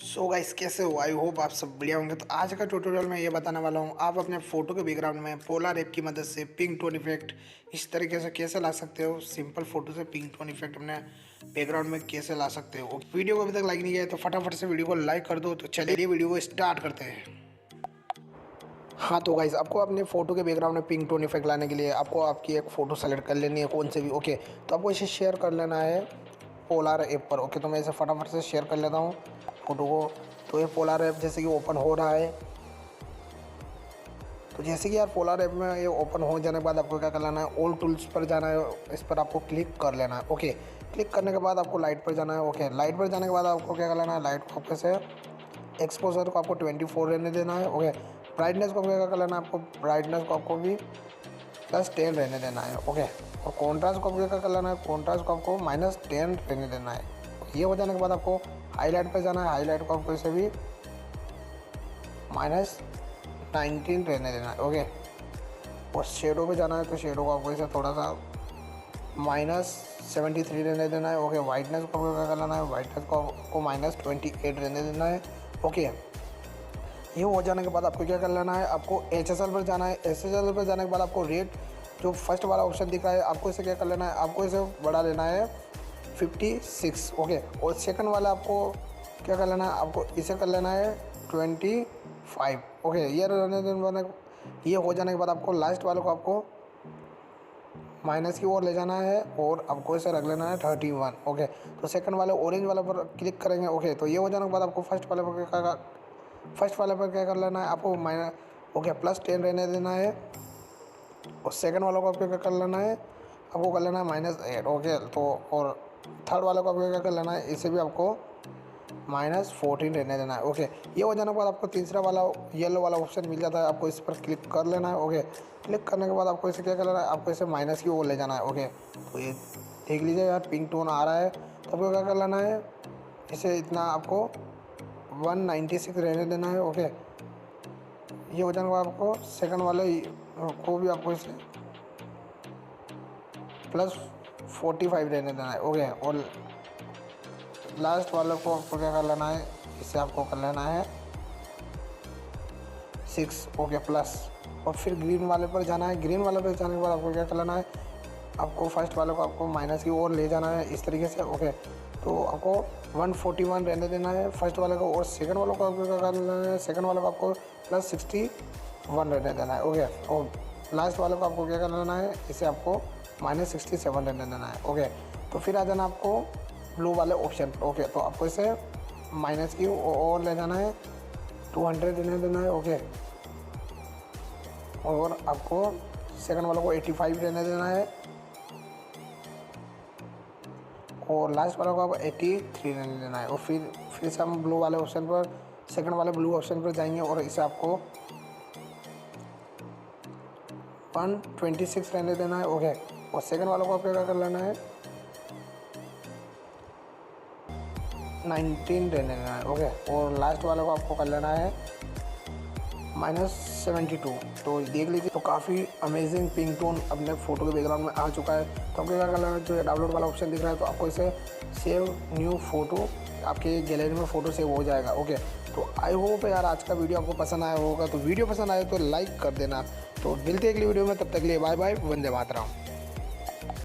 So guys, कैसे हो? I hope आप सब बढ़िया होंगे। तो आज का ट्यूटोरियल में ये बताने वाला हूँ आप अपने फ़ोटो के बैकग्राउंड में पोलार ऐप की मदद से पिंक टोन इफेक्ट इस तरीके से कैसे ला सकते हो। सिंपल फोटो से पिंक टोन इफेक्ट अपने बैकग्राउंड में कैसे ला सकते हो। वीडियो को अभी तक लाइक नहीं किया है तो फटाफट से वीडियो को लाइक कर दो। तो चलिए वीडियो को स्टार्ट करते हैं। हाँ तो गाइस, आपको अपने फ़ोटो के बैकग्राउंड में पिंक टोन इफेक्ट लाने के लिए आपको आपकी एक फ़ोटो सेलेक्ट कर लेनी है, कौन से भी। ओके, तो आपको इसे शेयर कर लेना है पोलार ऐप पर। ओके, तो मैं इसे फटाफट से शेयर कर लेता हूँ फ़ोटो को। तो ये पोलार ऐप जैसे कि ओपन हो रहा है। तो जैसे कि यार पोलार ऐप में ये ओपन हो जाने के बाद आपको क्या कर लेना है, ऑल टूल्स पर जाना है, इस पर आपको क्लिक कर लेना है। ओके, क्लिक करने के बाद आपको लाइट पर जाना है। ओके, लाइट पर जाने के बाद आपको क्या कर लेना है, लाइट को आपके से एक्सपोजर को आपको 24 रहने देना है। ओके, ब्राइटनेस को क्या कर लेना है, आपको ब्राइटनेस को आपको भी +10 रहने देना है। ओके, और कॉन्ट्रास्ट को क्या कर लेना है, कॉन्ट्रास्ट को आपको -10 रहने देना है। ये हो जाने के बाद आपको हाईलाइट पर जाना है, हाईलाइट को आपको इसे भी -19 रहने देना है। ओके, और शेडो पे जाना है तो शेडो को आपको इसे थोड़ा सा -73 रहने देना है। ओके, वाइटनेस को क्या कर लेना है, वाइटनेस को आपको -28 रहने देना है। ओके, ये हो जाने के बाद आपको क्या कर लेना है, आपको HSL पर जाना है। HSL पर जाने के बाद आपको रेट जो फर्स्ट वाला ऑप्शन दिख रहा है, आपको इसे क्या कर लेना है, आपको इसे बढ़ा लेना है 56। ओके, और सेकंड वाला आपको क्या कर लेना है, आपको इसे कर लेना है 25। ओके, ये रहने देने, ये हो जाने के बाद आपको लास्ट वाले को आपको माइनस की ओर ले जाना है और आपको इसे रख लेना है 31। ओके, तो सेकंड वाले ऑरेंज वाले पर क्लिक करेंगे। ओके, तो ये हो जाने के बाद आपको फर्स्ट वाले पर क्या कर लेना है, आपको ओके +10 रहने देना है। और सेकंड वालों को आपको क्या कर लेना है, आपको कर लेना है -8। ओके, तो और थर्ड वाले को आपको क्या कर लेना है, इसे भी आपको -14 रहने देना है। ओके, ये हो जाने के बाद आपको तीसरा वाला येलो वाला ऑप्शन मिल जाता है, आपको इस पर क्लिक कर लेना है। ओके, क्लिक करने के बाद आपको इसे क्या कर लेना है, आपको इसे माइनस की ओर ले जाना है। ओके, तो ये देख लीजिए यार पिंक टोन आ रहा है। तो आपको क्या कर लेना है, इसे इतना आपको 196 रहने देना है। ओके, ये हो जाने के बाद आपको सेकंड वाले को भी आपको इसे +45 रहने देना है। ओके, और लास्ट वाले को आपको क्या कर लेना है, इसे आपको कर लेना है 6। ओके, प्लस, और फिर ग्रीन वाले पर जाना है। ग्रीन वाले पर जाने के बाद आपको क्या कर लेना है, आपको फर्स्ट वाले को आपको माइनस की ओर ले जाना है इस तरीके से। ओके, तो आपको 141 रहने देना है फर्स्ट वाले को, और सेकंड वाले को आपको क्या कर लेना है, सेकंड वाले को आपको +61 रहने देना है। ओके, और लास्ट वाले को आपको क्या कर लेना है, इसे आपको -67 रहने देना है। ओके, तो फिर आ जाना आपको ब्लू वाले ऑप्शन। ओके, तो आपको इसे माइनस की और ले जाना है 200 रहने देना है। ओके, और आपको सेकंड वाले को 85 रहने देना है, और लास्ट वाले को आपको 83 रहने देना है। और फिर से हम ब्लू वाले ऑप्शन पर, सेकंड वाले ब्लू ऑप्शन पर जाएंगे और इसे आपको 126 रहने देना है। ओके, और सेकंड वाले को आपको क्या कर लेना है, 19 रहने देना है। ओके, और लास्ट वाले को आपको कर लेना है -72। तो देख लीजिए, तो काफ़ी अमेजिंग पिंक टोन अपने फ़ोटो के बैकग्राउंड में आ चुका है। तो आपको क्या करना है, जो डाउनलोड वाला ऑप्शन दिख रहा है, तो आपको इसे सेव न्यू फ़ोटो, आपके गैलरी में फ़ोटो सेव हो जाएगा। ओके, तो आई होप यार आज का वीडियो आपको पसंद आया होगा। तो वीडियो पसंद आए तो लाइक कर देना। तो मिलते हैं अगली वीडियो में, तब तक के लिए बाय बाय, वंदे मातरम।